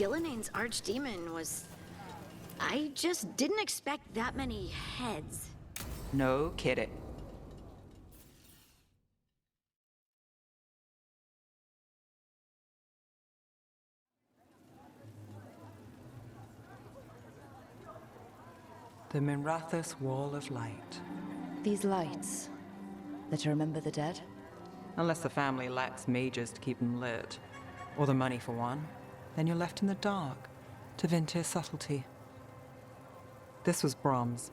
Gilline's archdemon was... I just didn't expect that many heads. No kidding. The Minrathous Wall of Light. These lights, they're to remember the dead? Unless the family lacks mages to keep them lit, or the money for one, then you're left in the dark to Vintir's subtlety. This was Brom's.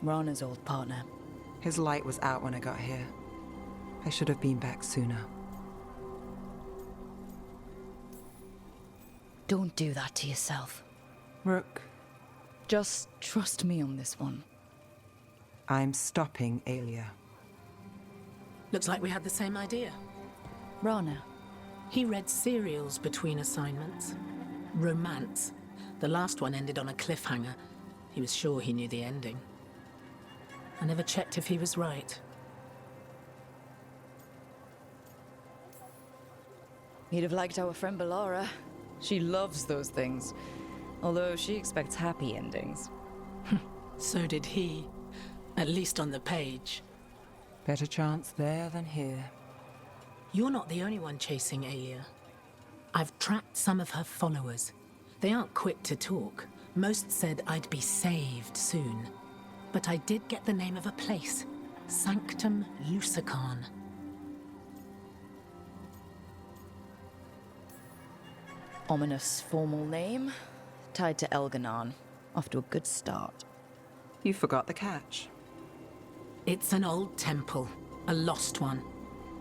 Rana's old partner. His light was out when I got here. I should have been back sooner. Don't do that to yourself. Rook, Just trust me on this one. I'm stopping Aelia. Looks like we had the same idea. Rana, He read serials between assignments. Romance. The last one ended on a cliffhanger. He was sure he knew the ending. I never checked if he was right. you'd have liked our friend Bellara. She loves those things. Although she expects happy endings. So did he. At least on the page. Better chance there than here. You're not the only one chasing Aelia. I've tracked some of her followers. They aren't quick to talk. Most said I'd be saved soon. But I did get the name of a place. Sanctum Lucican. Ominous formal name, tied to Elganon. Off to a good start. You forgot the catch. It's an old temple. A lost one.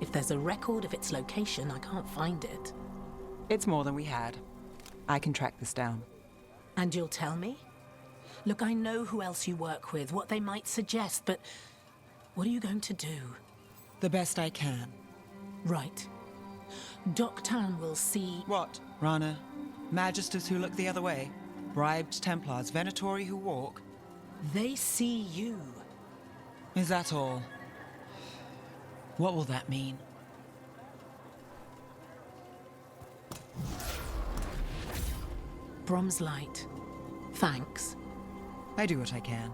If there's a record of its location, I can't find it. It's more than we had. I can track this down. And you'll tell me? Look, I know who else you work with, what they might suggest, but what are you going to do? The best I can. Right. Doctown will see... What, Rana? Magisters who look the other way? Bribed Templars, Venatori who walk? They see you. Is that all? What will that mean? Brom's light. Thanks. I do what I can.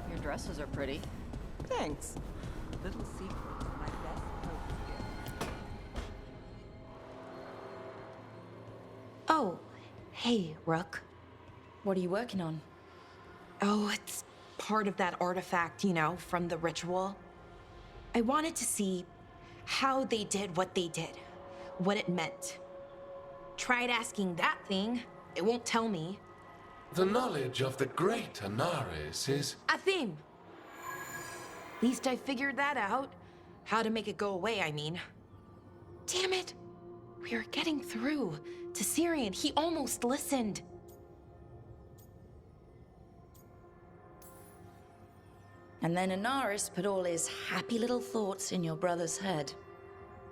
Your dresses are pretty. Thanks. Little secret, my best hope gift. Oh, hey, Rook. What are you working on? Oh, it's part of that artifact, you know, from the ritual. I wanted to see how they did what they did, what it meant. Tried asking that thing, it won't tell me. The knowledge of the great Anaris is... A theme. Least I figured that out. How to make it go away, I mean. Damn it. We are getting through to Syrian. He almost listened. And then Anaris put all his happy little thoughts in your brother's head.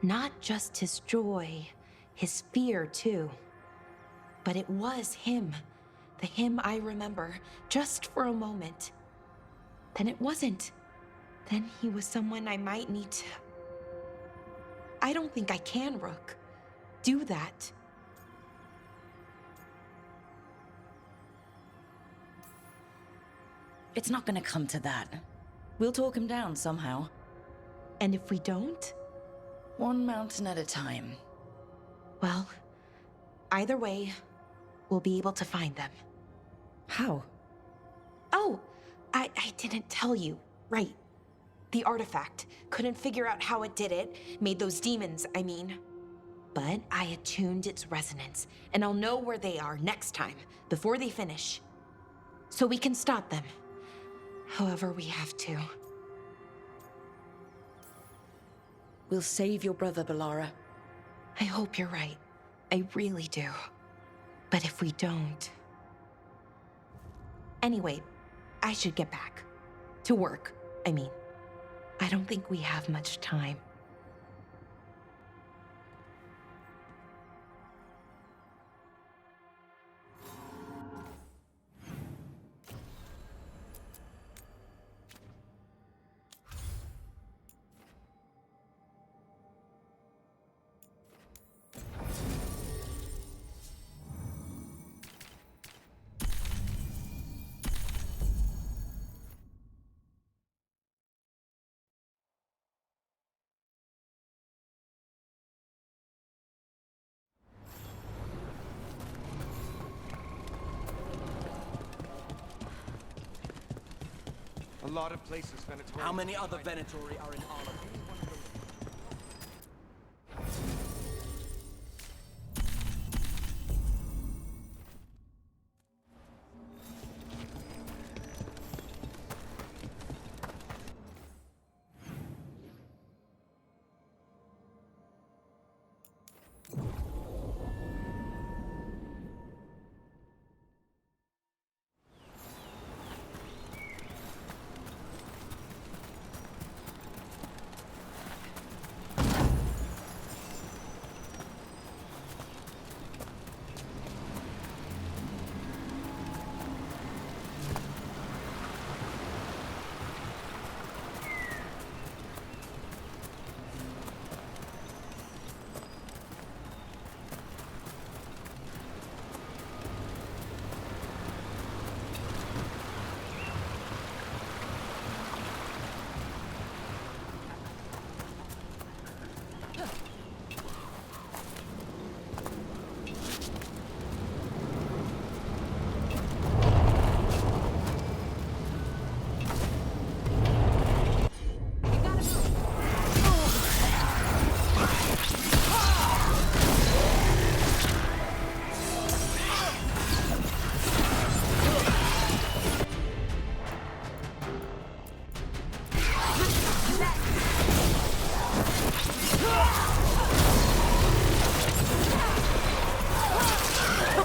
Not just his joy, his fear too. But it was him. The him I remember, just for a moment. Then it wasn't. Then he was someone I might need to... I don't think I can, Rook. Do that. It's not gonna come to that. We'll talk him down somehow. And if we don't? One mountain at a time. Well, either way, we'll be able to find them. How? Oh, I didn't tell you. Right. The artifact. Couldn't figure out how it did it. Made those demons, I mean. But I attuned its resonance, and I'll know where they are next time, before they finish. So we can stop them. However we have to. We'll save your brother, Balara. I hope you're right. I really do. But if we don't... Anyway, I should get back. To work, I mean. I don't think we have much time. A lot of places Venatori. How many other Venatori are in Olive?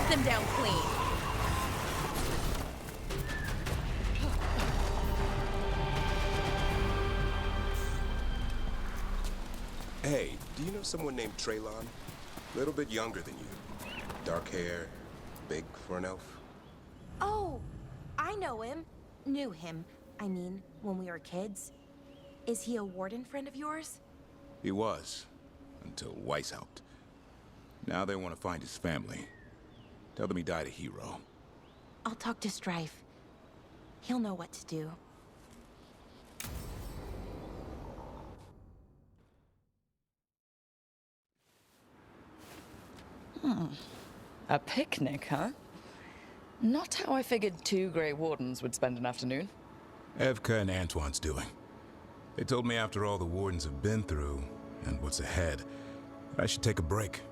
Them down clean. Hey, do you know someone named Traylon? Little bit younger than you. Dark hair, big for an elf. Oh, I know him. Knew him, I mean, when we were kids. Is he a warden friend of yours? He was, until Weiss helped. Now they want to find his family. Tell them he died a hero. I'll talk to Strife. He'll know what to do. A picnic, huh? Not how I figured two Grey Wardens would spend an afternoon. Evka and Antoine's doing. They told me after all the Wardens have been through, and what's ahead, that I should take a break.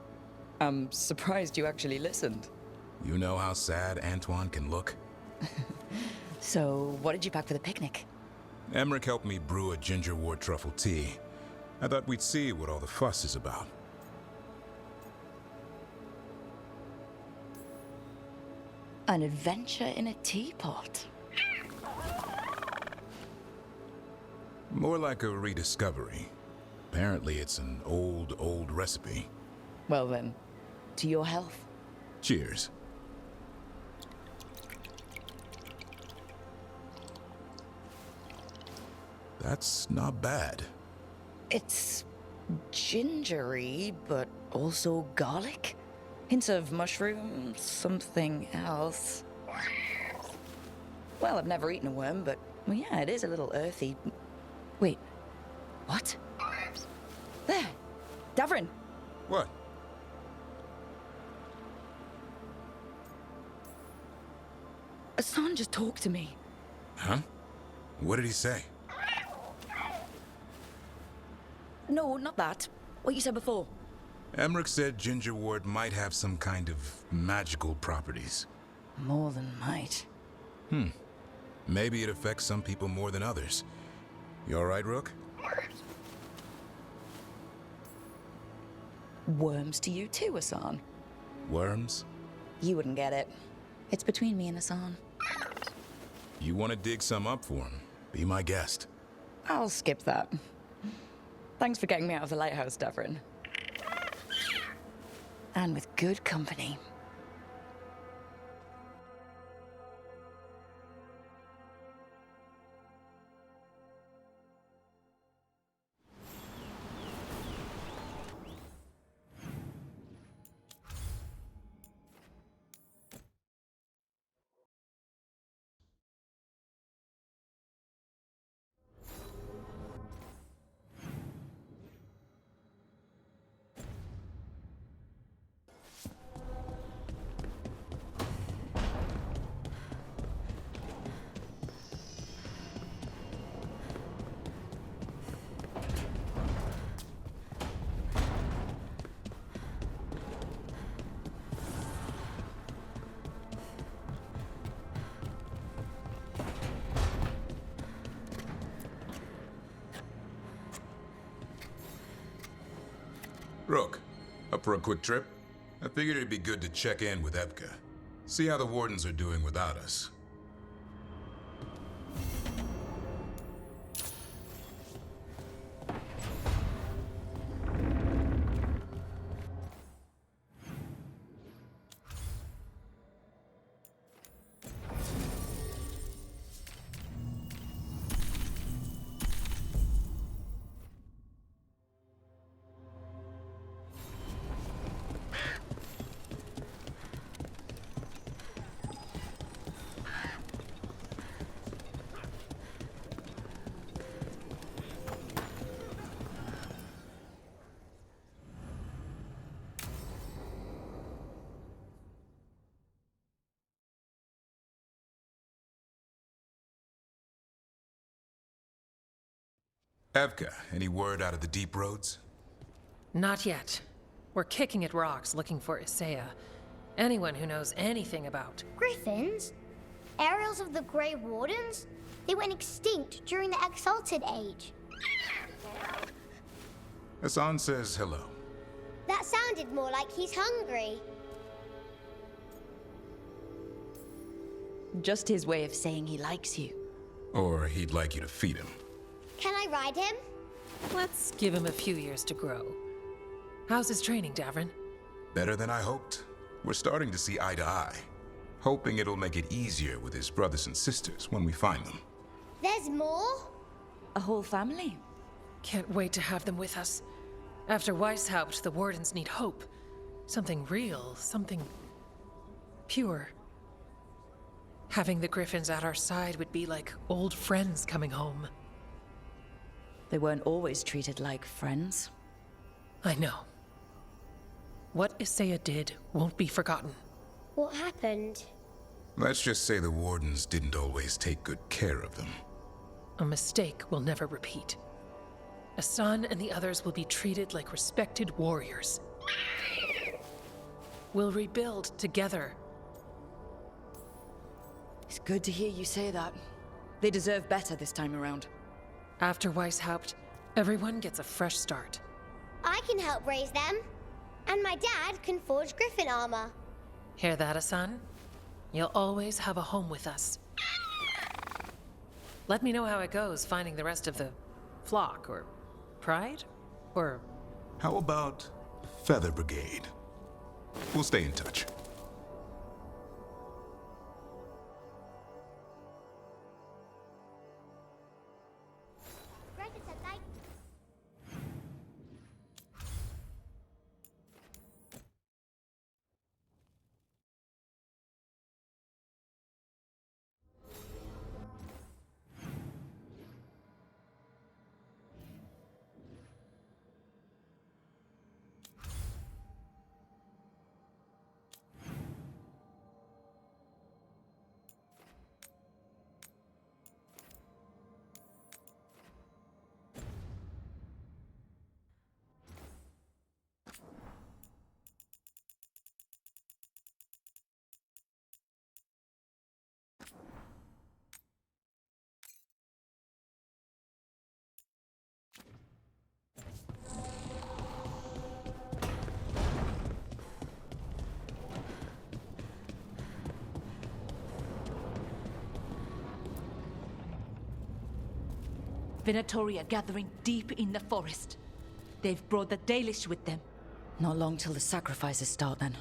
I'm surprised you actually listened. You know how sad Antoine can look? So, what did you pack for the picnic? Emmerich helped me brew a ginger wort truffle tea. I thought we'd see what all the fuss is about. An adventure in a teapot. More like a rediscovery. Apparently it's an old recipe. Well then, to your health. Cheers. That's not bad. It's gingery, but also garlic. Hints of mushroom, something else. Well, I've never eaten a worm, but well, yeah, it is a little earthy. Wait, what? There, Davrin. What? Hassan just talked to me. Huh? What did he say? No, not that. What you said before. Emmerich said Ginger Ward might have some kind of magical properties. More than might. Maybe it affects some people more than others. You all right, Rook? Worms to you too, Hassan. Worms? You wouldn't get it. It's between me and Hassan. You want to dig some up for him? Be my guest. I'll skip that. Thanks for getting me out of the lighthouse, Davrin. And with good company. Rook, up for a quick trip? I figured it'd be good to check in with Evka. See how the Wardens are doing without us. Evka, any word out of the deep roads? Not yet. We're kicking at rocks looking for Isaiah. Anyone who knows anything about... Griffins? Aerials of the Grey Wardens? They went extinct during the Exalted Age. Hassan says hello. That sounded more like he's hungry. Just his way of saying he likes you. Or he'd like you to feed him. Can I ride him? Let's give him a few years to grow. How's his training, Davrin? Better than I hoped. We're starting to see eye to eye. Hoping it'll make it easier with his brothers and sisters when we find them. There's more? A whole family? Can't wait to have them with us. After Weishaupt, the Wardens need hope. Something real, something... pure. Having the Griffins at our side would be like old friends coming home. They weren't always treated like friends. I know. What Isaiah did won't be forgotten. What happened? Let's just say the Wardens didn't always take good care of them. A mistake will never repeat. Hassan and the others will be treated like respected warriors. We'll rebuild together. It's good to hear you say that. They deserve better this time around. After Weishaupt, everyone gets a fresh start. I can help raise them. And my dad can forge Griffin armor. Hear that, Hassan? You'll always have a home with us. Let me know how it goes finding the rest of the flock, or pride, or... How about Feather Brigade? We'll stay in touch. Venatori are gathering deep in the forest. They've brought the Dalish with them. Not long till the sacrifices start, then.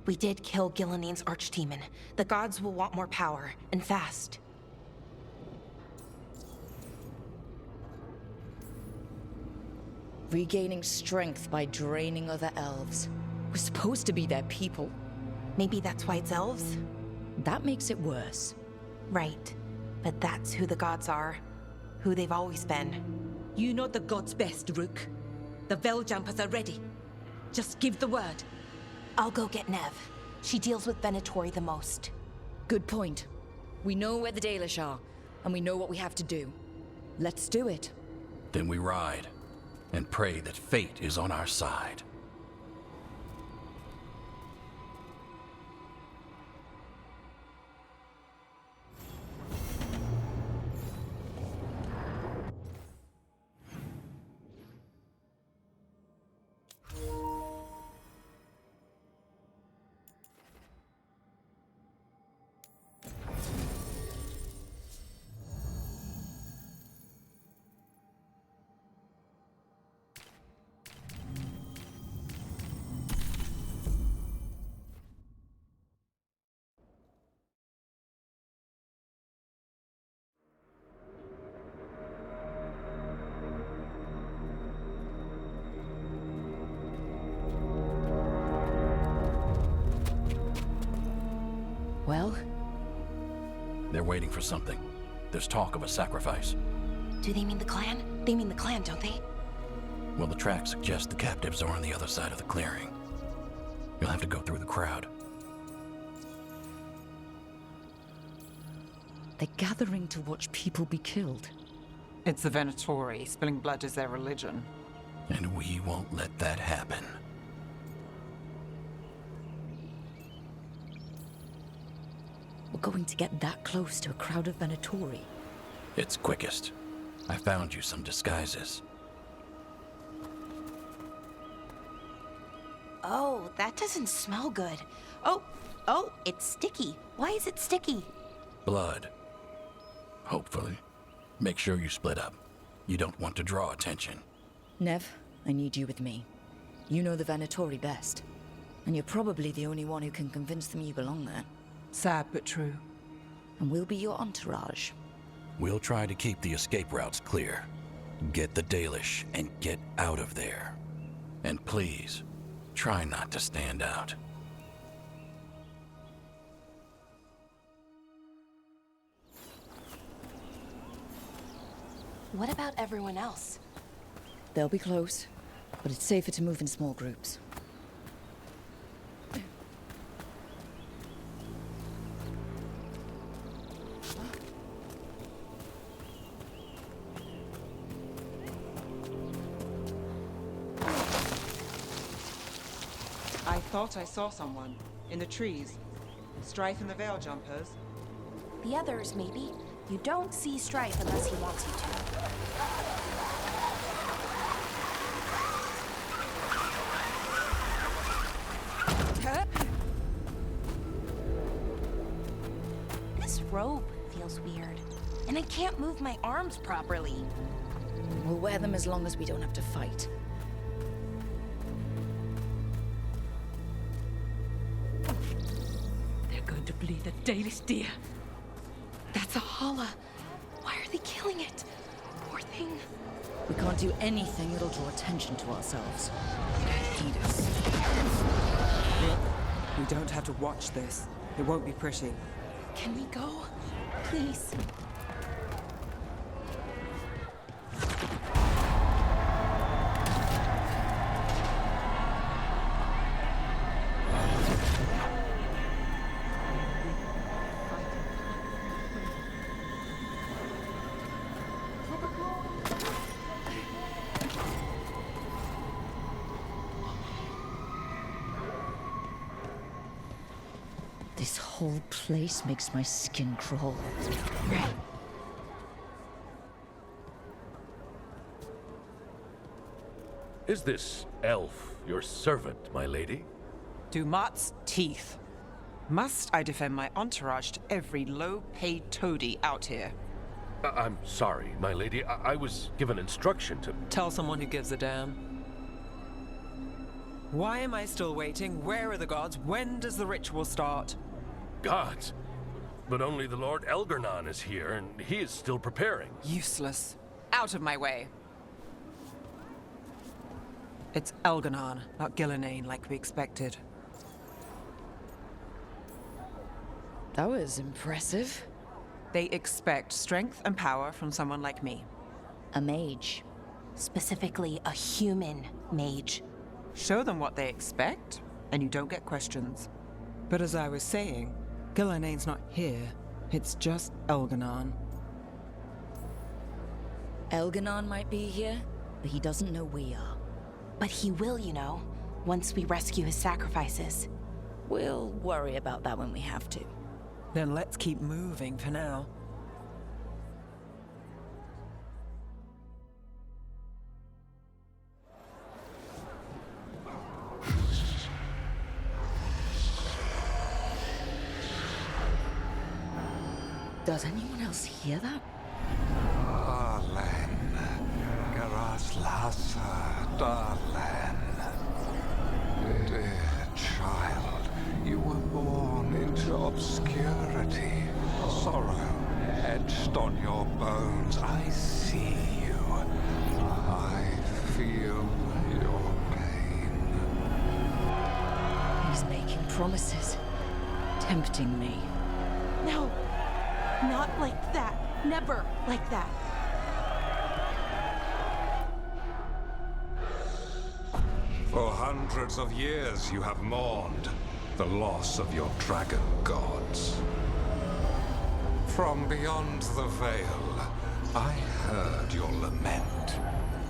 We did kill Gillinene's archdemon. The gods will want more power, and fast. Regaining strength by draining other elves. We're supposed to be their people. Maybe that's why it's elves? That makes it worse. Right. But that's who the gods are. Who they've always been. You know the gods best, Rook. The Veiljumpers are ready. Just give the word. I'll go get Nev. She deals with Venatori the most. Good point. We know where the Dalish are, and we know what we have to do. Let's do it. Then we ride, and pray that fate is on our side. Well? They're waiting for something. There's talk of a sacrifice. Do they mean the clan? They mean the clan, don't they? Well, the tracks suggest the captives are on the other side of the clearing. You'll have to go through the crowd. They're gathering to watch people be killed. It's the Venatori. Spilling blood is their religion. And we won't let that happen. We're going to get that close to a crowd of Venatori. It's quickest. I found you some disguises. Oh, that doesn't smell good. Oh, it's sticky. Why is it sticky? Blood. Hopefully. Make sure you split up. You don't want to draw attention. Nev, I need you with me. You know the Venatori best. And you're probably the only one who can convince them you belong there. Sad but true. And we'll be your entourage. We'll try to keep the escape routes clear. Get the Dalish and get out of there. And please, try not to stand out. What about everyone else? They'll be close, but it's safer to move in small groups. I thought I saw someone. In the trees. Strife and the Veiljumpers. The others, maybe. You don't see Strife unless he wants you to. This robe feels weird. And I can't move my arms properly. We'll wear them as long as we don't have to fight. They're going to bleed the Dalish deer. That's a holla. Why are they killing it? Poor thing. We can't do anything that'll draw attention to ourselves. Eat us. We don't have to watch this. It won't be pretty. Can we go? Please. This whole place makes my skin crawl. Right. Is this elf your servant, my lady? Dumat's teeth. Must I defend my entourage to every low-paid toady out here? I'm sorry, my lady. I was given instruction to... Tell someone who gives a damn. Why am I still waiting? Where are the gods? When does the ritual start? Gods? But only the Lord Elgarnon is here, and he is still preparing. Useless. Out of my way. It's Elgarnon, not Gillenane, like we expected. That was impressive. They expect strength and power from someone like me. A mage. Specifically, a human mage. Show them what they expect, and you don't get questions. But as I was saying, Gillenane's not here. It's just Elgarnon. Elgarnon might be here, but he doesn't know we are. But he will, you know, once we rescue his sacrifices. We'll worry about that when we have to. Then let's keep moving for now. Does anyone else hear that? Darlen, Garaslasa, Darlen. Dear child, you were born into obscurity. Sorrow etched on your bones. I see you. I feel your pain. He's making promises, tempting me. No, not like that. Never like that. For hundreds of years you have mourned the loss of your dragon gods. From beyond the veil, I heard your lament,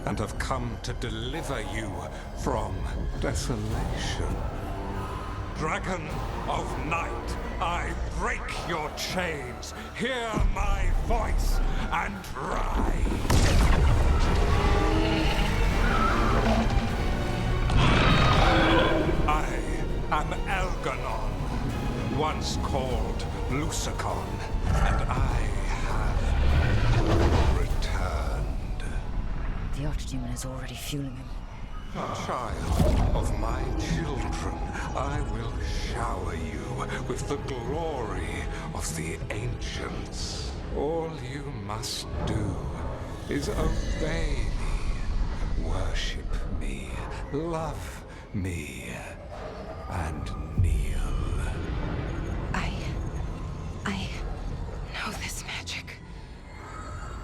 and have come to deliver you from desolation. Dragon of night, I break your chains. Hear my voice and ride. I am Elgarnon, once called Lucicon, and I have returned. The Archdemon is already fueling him. Child of my children, I will shower you with the glory of the ancients. All you must do is obey me, worship me, love me, and kneel. I know this magic.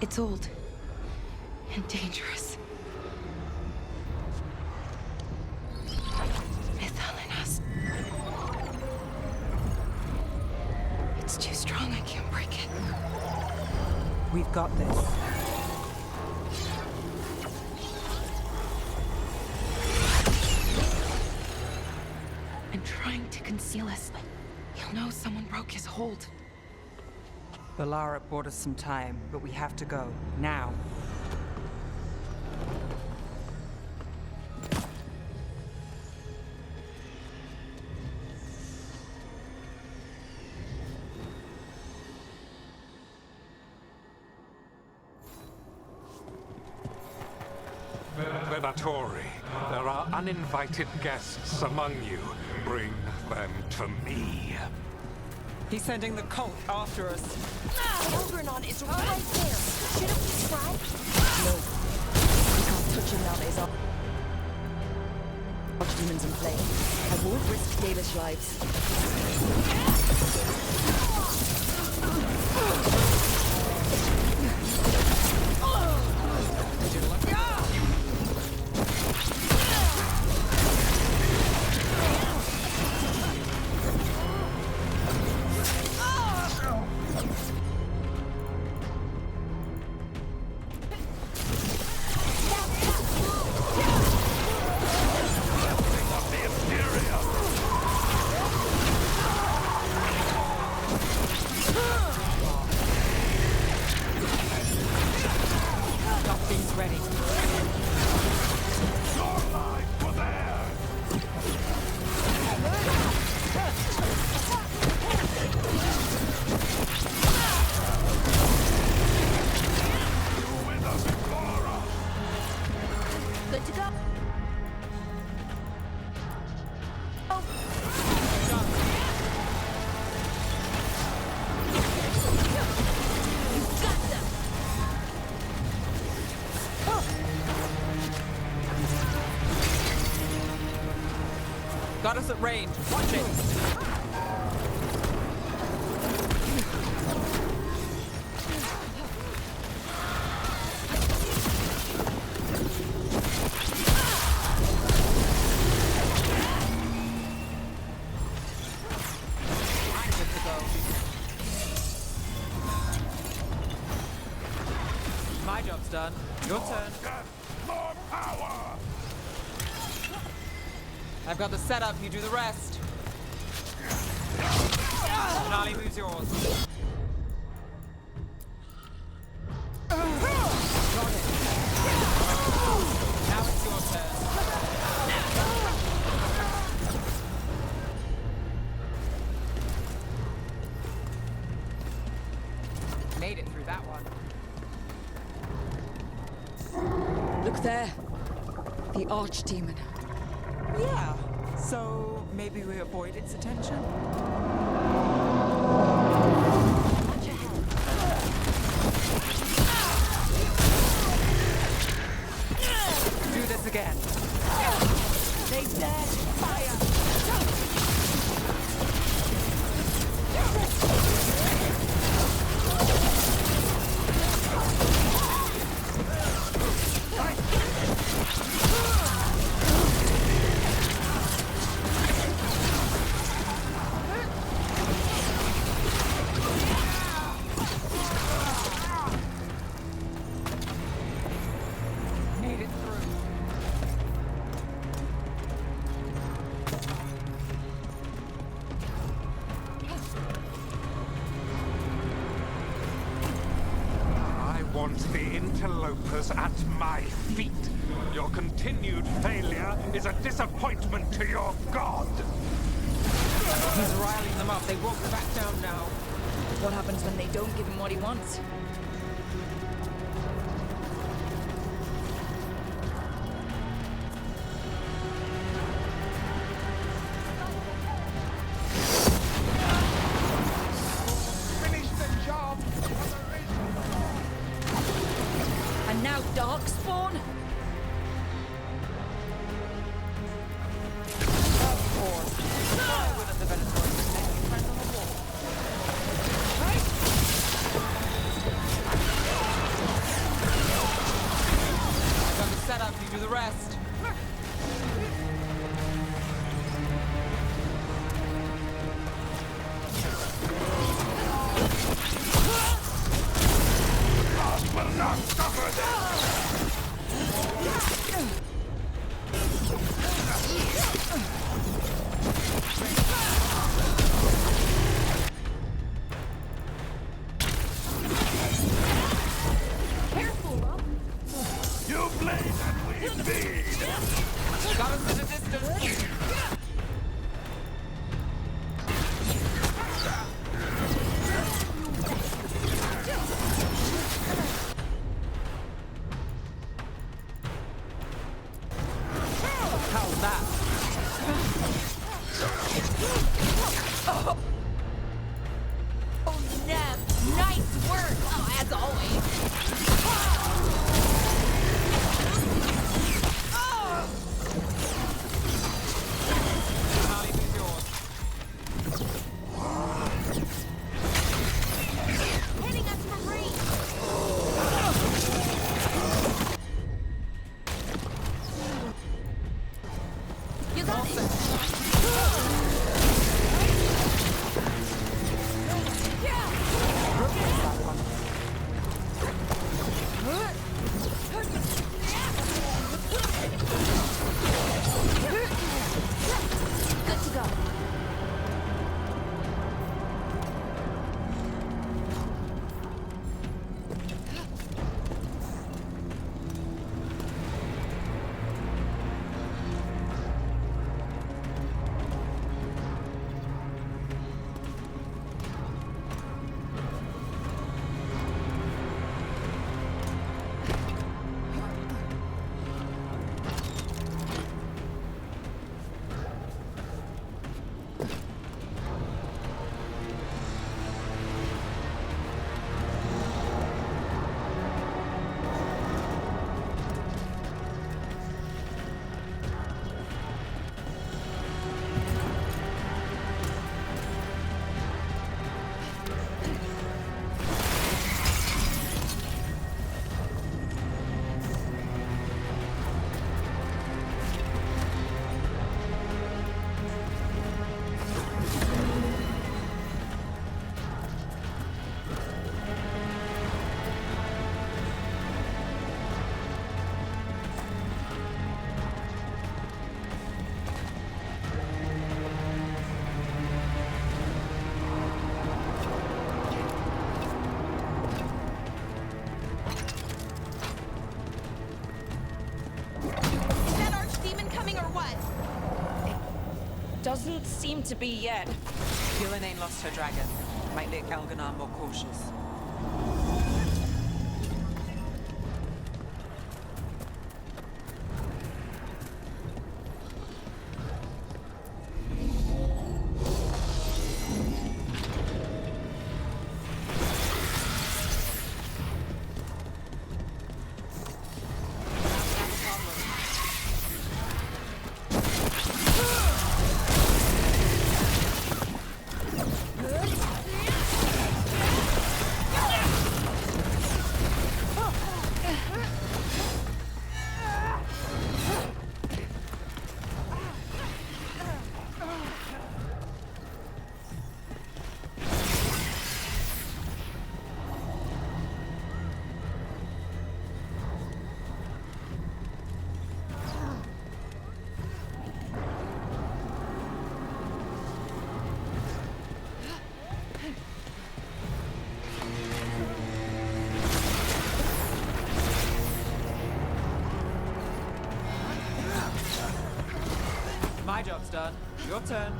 It's old and dangerous. Mythalinas. It's too strong, I can't break it. We've got this. I'm trying to conceal us. He'll know someone broke his hold. Balara bought us some time, but we have to go. Now. Venatori, there are uninvited guests among you. Bring them to me. He's sending the cult after us. Elgarnon is right there. Shouldn't we try? No. We can't touch him now, there's Archdemons in play. I won't risk Dalish lives. Good to go. Got us at range. Watch it. My job's done. Your turn. More power! I've got the setup, you do the rest. Charlie moves yours. Now it's your turn. Made it through that one. Look there. The archdemon. Yeah, so maybe we avoid its attention? Do this again. They dared fire. Made it through. I want the interlopers at my feet. Your continued failure is a disappointment to your god. He's riling them up. They won't back down now. What happens when they don't give him what he wants? Finish the job! And now Darkspawn? Of course. Why wouldn't the Venator make you friend on the wall? I've got the setup, you do the rest. God will not suffer Careful, Rob. You blade and we bleed! Got us at a distance. How's that? Oh, Nev! Nice work! Oh, as always. Doesn't seem to be yet. Gillen ain't lost her dragon. Might make Elganon more cautious. My job's done. Your turn.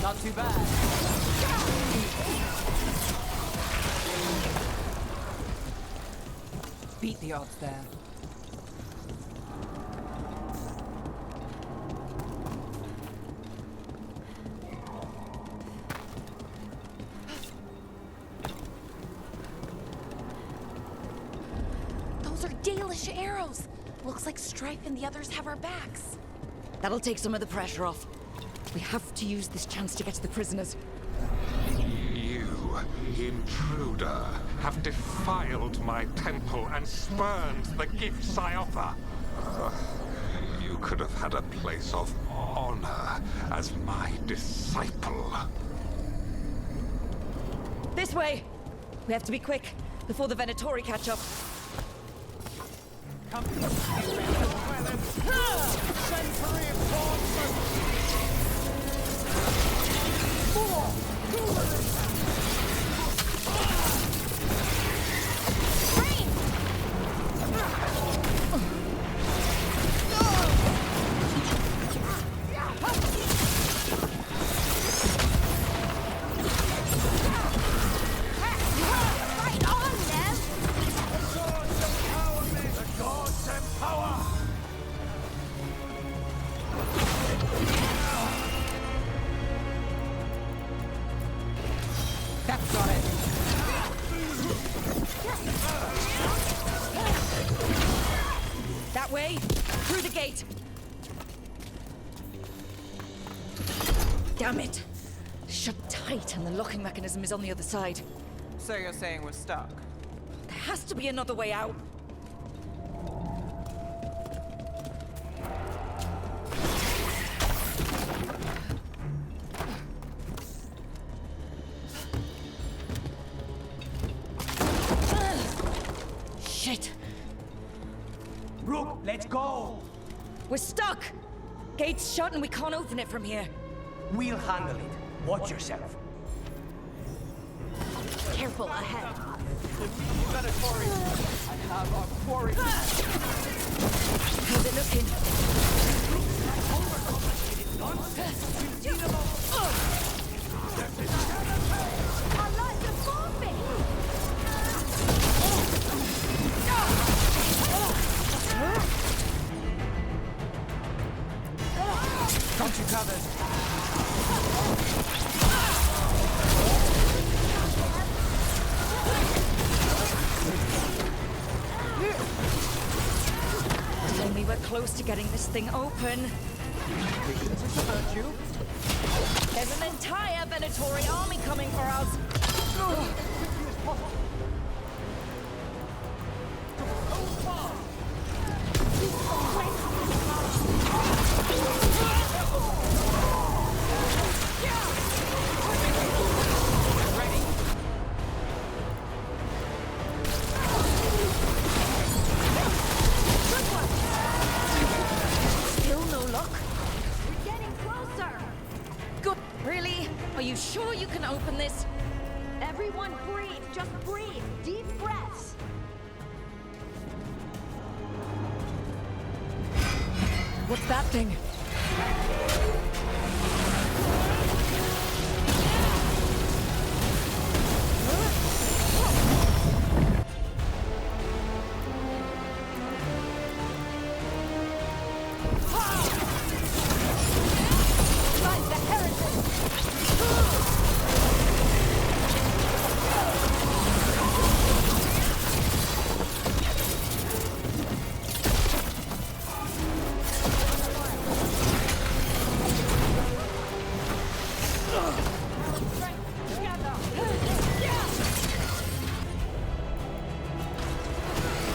Not too bad. Beat the odds there. Those are Dalish arrows. Looks like Strife and the others have our backs. That'll take some of the pressure off. We have to use this chance to get to the prisoners. You, intruder, have defiled my temple and spurned the gifts I offer. You could have had a place of honor as my disciple. This way! We have to be quick, before the Venatori catch up. Come. That's got it. That way, through the gate. Damn it! Shut tight, and the locking mechanism is on the other side. So you're saying we're stuck? There has to be another way out. Shit! Rook, let's go! We're stuck! Gate's shut and we can't open it from here. We'll handle it. Watch yourself. Careful ahead. I have our quarry. How's it looking? I like the bombing! Got you covered. Tell me we're close to getting this thing open. Patience is a virtue. There's an entire Venatori army coming for us. Still no luck? We're getting closer. Good. Really? Are you sure you can open this? Everyone breathe. Just breathe. Deep breaths. What's that thing?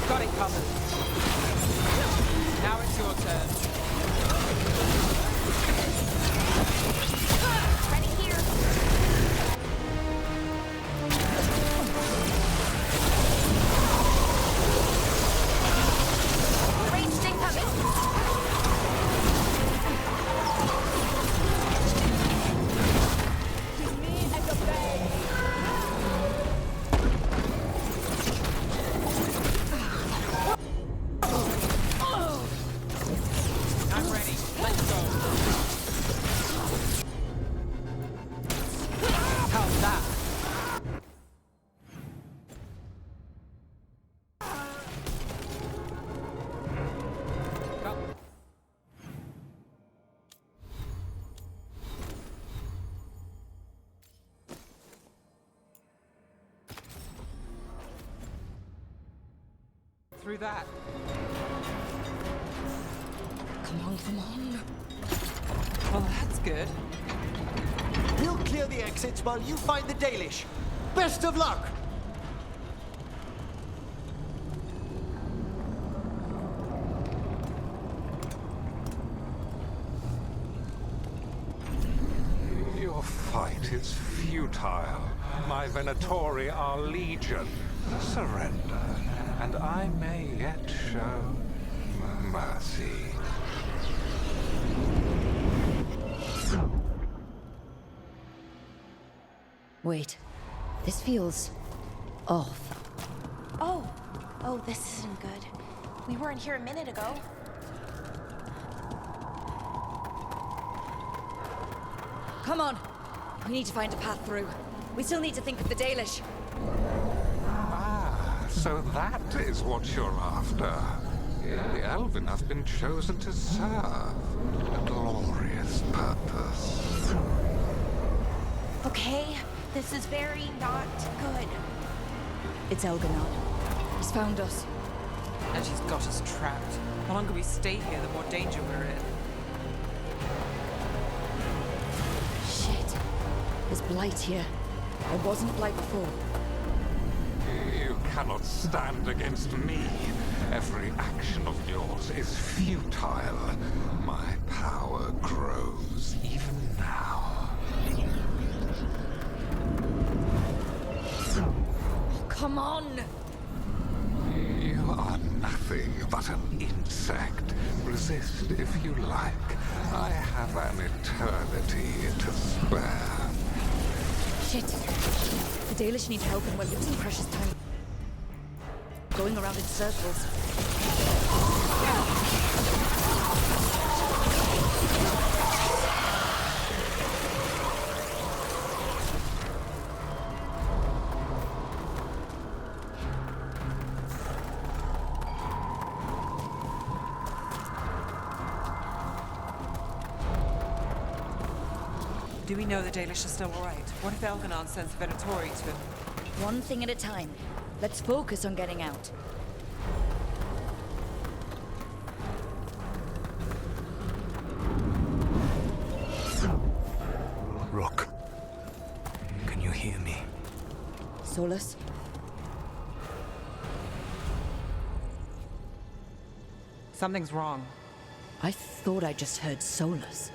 Got it covered. Now it's your turn. Ready here. Ranged incoming. I'm ready. Let's go. How's that? Go. Through that. Come on, come on. Well, that's good. We'll clear the exits while you find the Dalish. Best of luck! Your fight is futile. My Venatori are legion. Surrender, and I may yet show mercy. Wait. This feels off. Oh, this isn't good. We weren't here a minute ago. Come on. We need to find a path through. We still need to think of the Dalish. Ah, so that is what you're after. The Elven have been chosen to serve a glorious purpose. Okay, this is very not good. It's Elganon. He's found us. And she's got us trapped. The longer we stay here, the more danger we're in. Shit. There's blight here. There wasn't blight before. You cannot stand against me. Every action of yours is futile. My power grows even now. Come on! You are nothing but an insect. Resist if you like. I have an eternity to spare. Shit. The Dalish need help and we're losing precious time. Going around in circles. Do we know the Dalish are still alright? What if Elganon sends Venatori to... One thing at a time. Let's focus on getting out. Solus? Something's wrong. I thought I just heard Solus.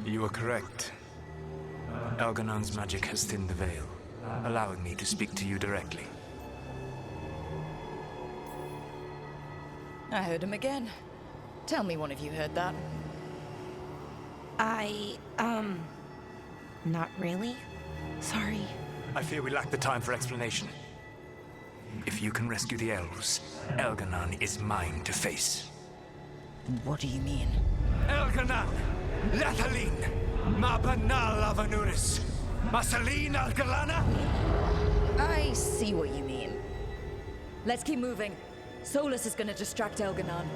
You are correct. Elganon's magic has thinned the veil, allowing me to speak to you directly. I heard him again. Tell me one of you heard that. Not really. Sorry. I fear we lack the time for explanation. If you can rescue the elves, Elganon is mine to face. What do you mean? Elganon! Lathalin! Mabanal Avanuris! Masaline Algalana! I see what you mean. Let's keep moving. Solus is gonna distract Elganon.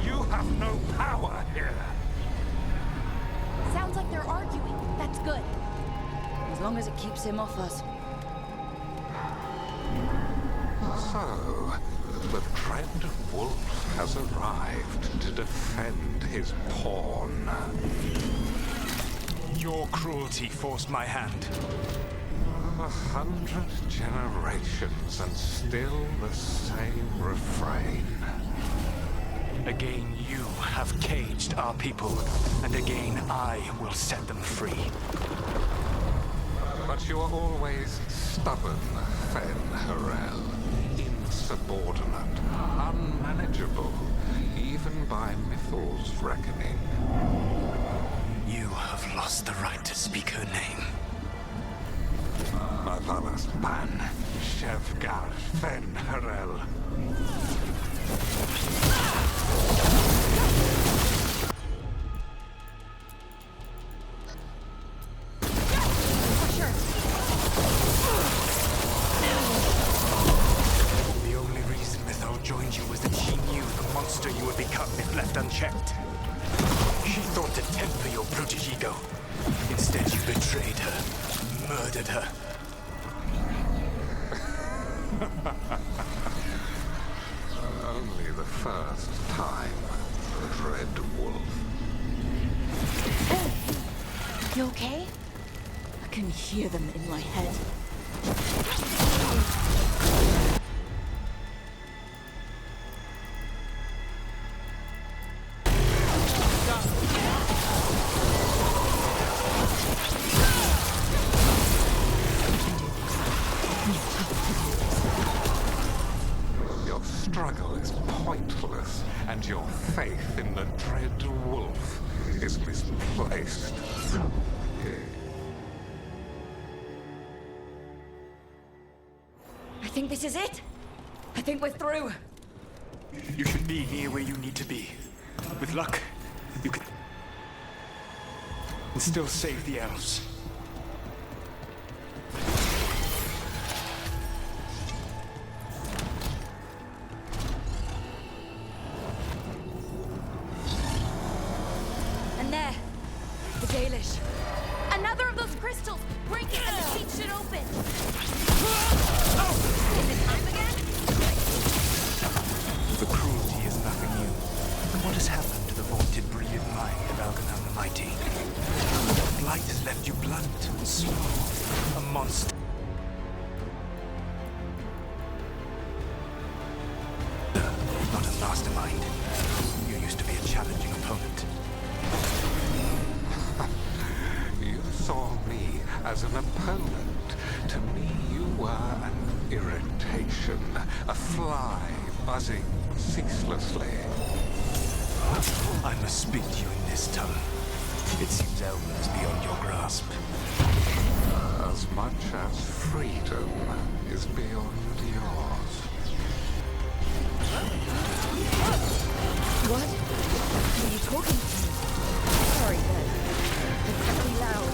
You have no power here. Sounds like they're arguing. That's good. As long as it keeps him off us. So, the Dreadwolf has arrived to defend his pawn. Your cruelty forced my hand. 100 generations and still the same refrain. Again, you have caged our people, and again, I will set them free. But you are always stubborn, Fen-Harel. Insubordinate, unmanageable, even by Mythal's reckoning. You have lost the right to speak her name. Avalas Ban, Shevgar Fen-Harel. The only reason Mythal joined you was that she knew the monster you would become if left unchecked. She thought to temper your brutish ego. Instead, you betrayed her, murdered her. Only the first time, Dreadwolf. You okay? I can hear them in my head. Your struggle is pointless, and your faith in the Dreadwolf is misplaced. I think this is it. I think we're through. You should be near where you need to be. With luck, you could still save the elves. And there, the Dalish. Another of those crystals! Break it and the seat should open! Is it time again? The cruelty is nothing new. What has happened to the vaunted brilliant mind of Elganon the Mighty? The blight has left you blunt and slow, a monster. Not a mastermind. You used to be a challenging opponent. You saw me as an opponent. To me, you were an irritation, a fly buzzing ceaselessly. I must speak to you in this tongue. It seems Elven is beyond your grasp. As much as freedom is beyond yours. What? Who are you talking to? Sorry, Bed. It's very loud.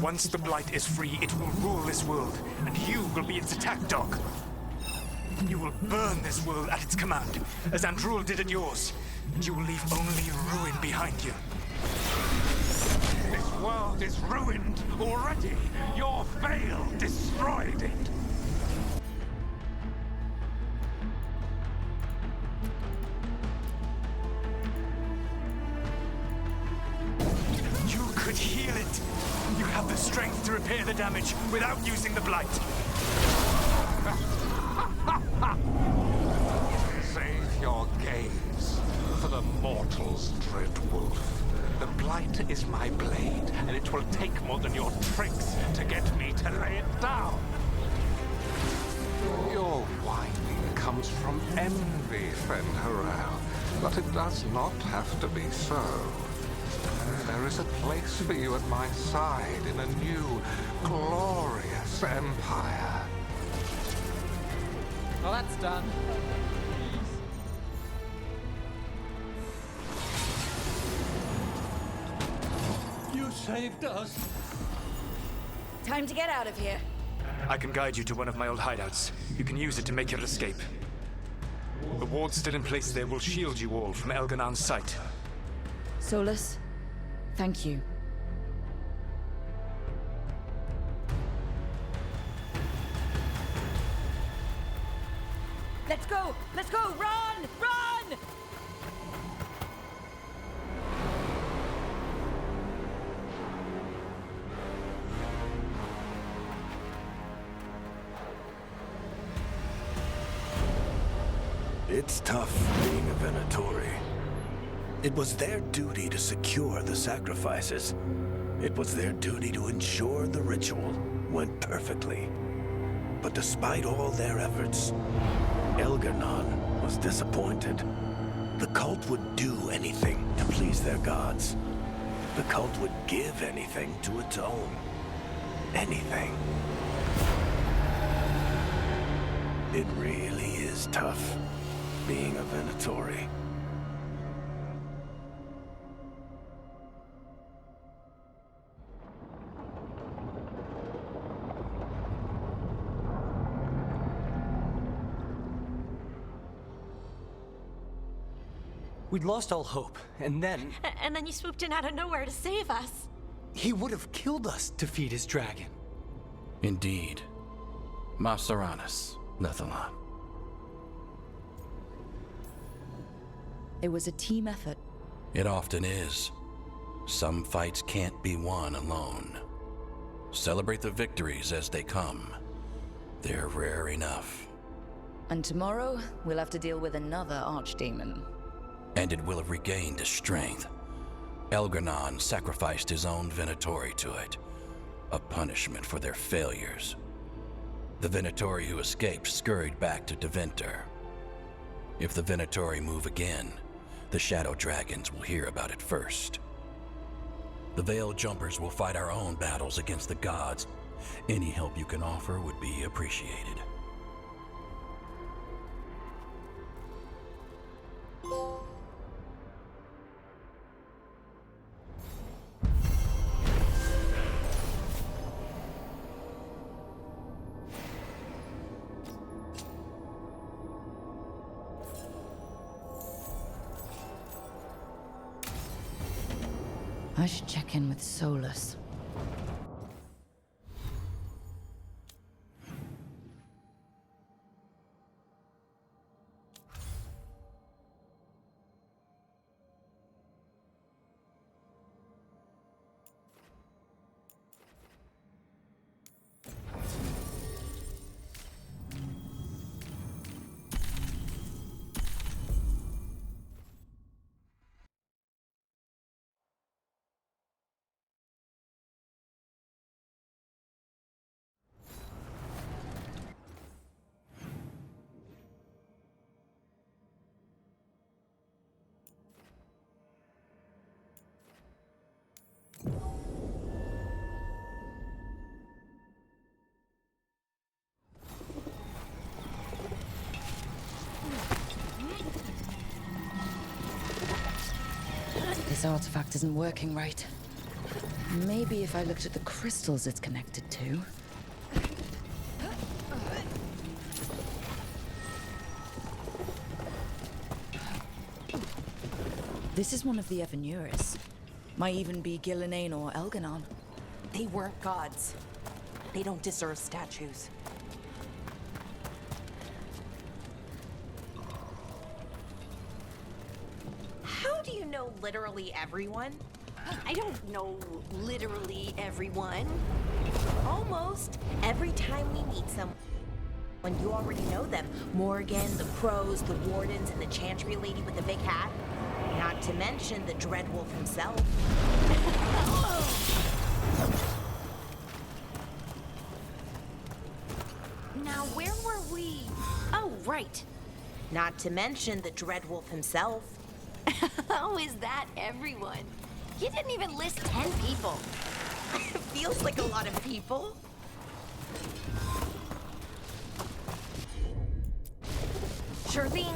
Once the Blight is free, it will rule this world, and you will be its attack dog. You will burn this world at its command, as Andrul did at yours, and you will leave only ruin behind you. This world is ruined already. Your veil destroyed it. could heal it. You have the strength to repair the damage without using the blight. Save your gaze for the mortals, Dreadwolf. The blight is my blade, and it will take more than your tricks to get me to lay it down. Your whining comes from envy, friend Harel, but it does not have to be so. There is a place for you at my side in a new, glorious empire. Well, that's done. You saved us. Time to get out of here. I can guide you to one of my old hideouts. You can use it to make your escape. The wards still in place there will shield you all from Elganon's sight. Solus, thank you. Let's go! Let's go! Run! Run! It's tough being a Venatori. It was their duty to secure the sacrifices. It was their duty to ensure the ritual went perfectly. But despite all their efforts, Elganon was disappointed. The cult would do anything to please their gods. The cult would give anything to atone. Anything. It really is tough being a Venatori. We'd lost all hope, and then... And then you swooped in out of nowhere to save us. He would have killed us to feed his dragon. Indeed. Masaranus, Nethalon. It was a team effort. It often is. Some fights can't be won alone. Celebrate the victories as they come. They're rare enough. And tomorrow, we'll have to deal with another archdemon. And it will have regained its strength. Elganon sacrificed his own Venatori to it. A punishment for their failures. The Venatori who escaped scurried back to Deventer. If the Venatori move again, the Shadow Dragons will hear about it first. The Veil Jumpers will fight our own battles against the gods. Any help you can offer would be appreciated. I should check in with Solus. This artifact isn't working right. Maybe if I looked at the crystals it's connected to. This is one of the Evanuris. Might even be Gillenane or Elganon. They weren't gods. They don't deserve statues. How do you know literally everyone? I don't know literally everyone. Almost. Every time we meet someone, you already know them. Morgan, the crows, the wardens, and the chantry lady with the big hat. Not to mention the Dreadwolf himself. Now, where were we? Oh, right. Not to mention the Dreadwolf himself. Oh, is that everyone? You didn't even list 10 people. Feels like a lot of people. Sure thing.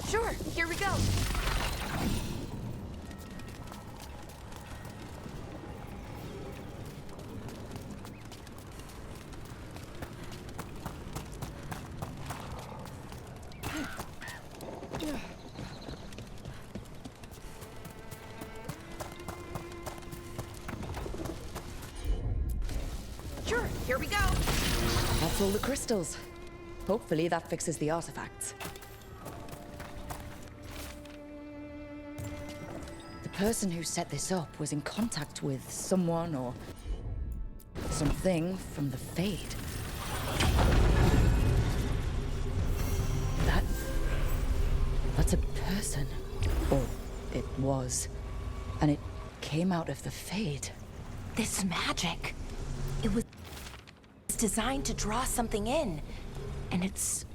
Sure, here we go. Sure, here we go. That's all the crystals. Hopefully that fixes the artifacts. The person who set this up was in contact with someone or something from the Fade. That's a person. Or it was. And it came out of the Fade. This magic. It was designed to draw something in. And it's...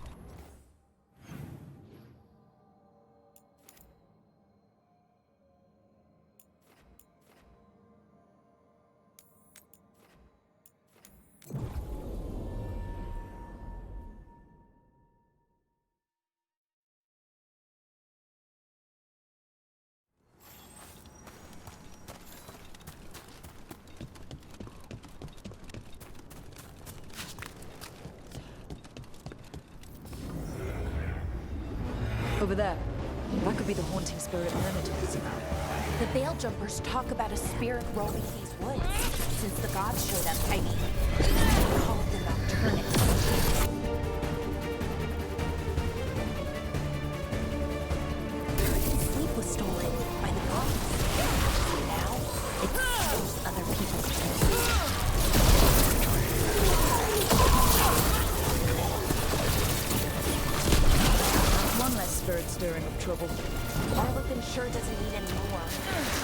Over there. That could be the haunting spirit Myrna talks about. The Veil Jumpers talk about a spirit roaming these woods. Since the gods showed up, I mean, called the Nocturnus. Sleep was stolen by the gods. Now, it's those other people. One less spirit stirring up trouble. Arlequin sure doesn't need any more.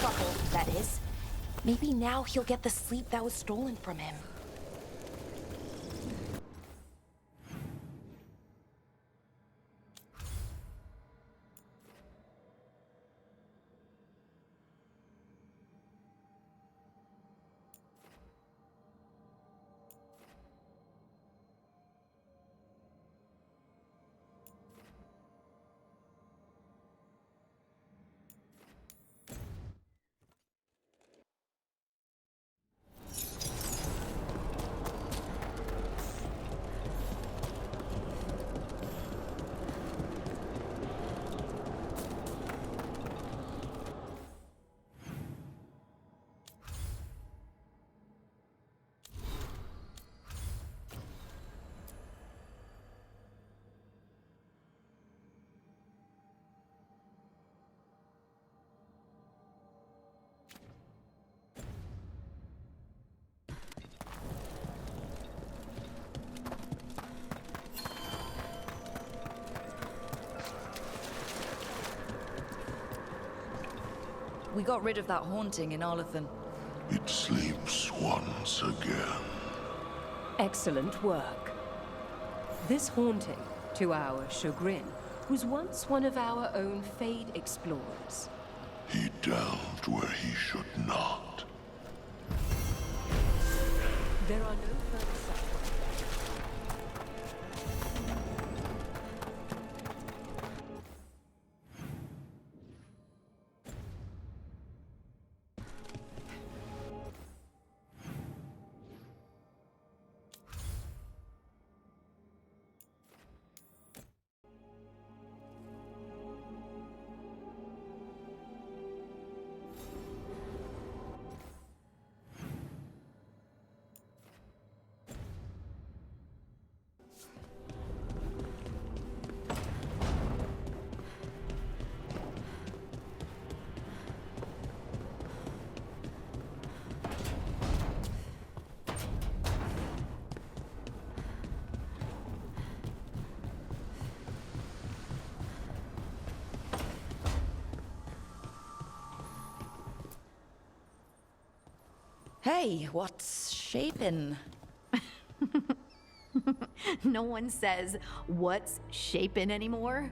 Trouble, that is. Maybe now he'll get the sleep that was stolen from him. We got rid of that haunting in Arlethan. It sleeps once again. Excellent work. This haunting, to our chagrin, was once one of our own Fade explorers. He delved where he should not. There are no further sacrifices. Hey, what's shaping? No one says, what's shaping anymore?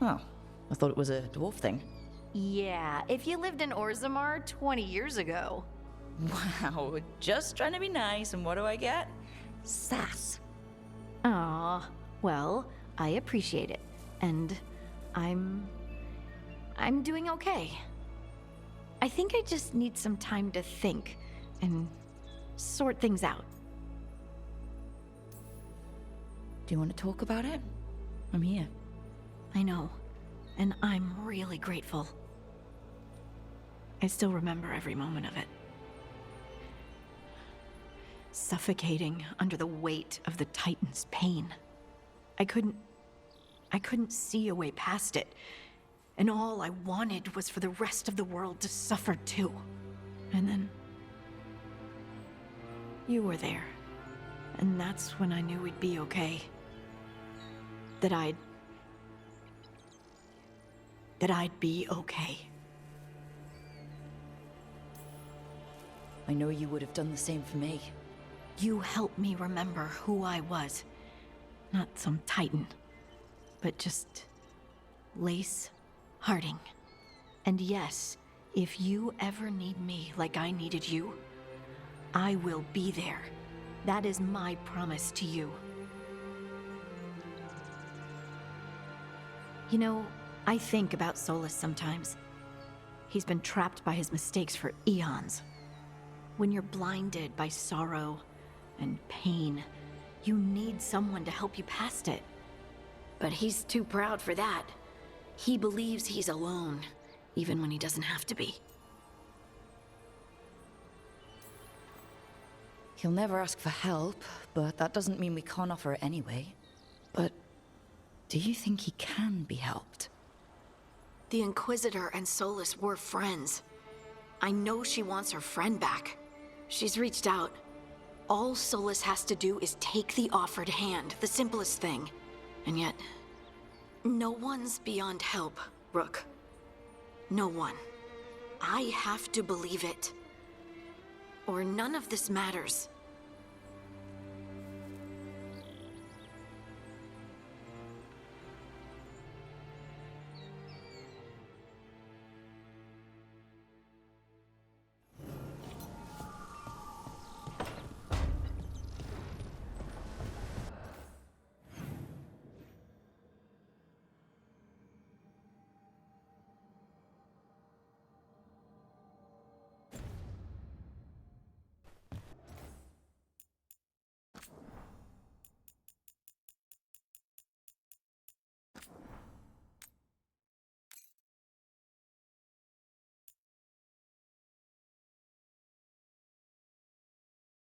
Oh, I thought it was a dwarf thing. Yeah, if you lived in Orzammar 20 years ago. Wow, just trying to be nice, and what do I get? Sass. Aw, well, I appreciate it. And I'm doing okay. I think I just need some time to think and sort things out. Do you want to talk about it? I'm here. I know, and I'm really grateful. I still remember every moment of it. Suffocating under the weight of the Titan's pain. I couldn't see a way past it, and all I wanted was for the rest of the world to suffer too. And then you were there, and that's when I knew we'd be okay. That I'd be okay. I know you would have done the same for me. You helped me remember who I was. Not some Titan, but just Lace Harding. And yes, if you ever need me like I needed you, I will be there. That is my promise to you. You know, I think about Solus sometimes. He's been trapped by his mistakes for eons. When you're blinded by sorrow and pain, you need someone to help you past it. But he's too proud for that. He believes he's alone, even when he doesn't have to be. He'll never ask for help, but that doesn't mean we can't offer it anyway. But do you think he can be helped? The Inquisitor and Solus were friends. I know she wants her friend back. She's reached out. All Solus has to do is take the offered hand, the simplest thing. And yet, no one's beyond help, Rook. No one. I have to believe it. Or none of this matters.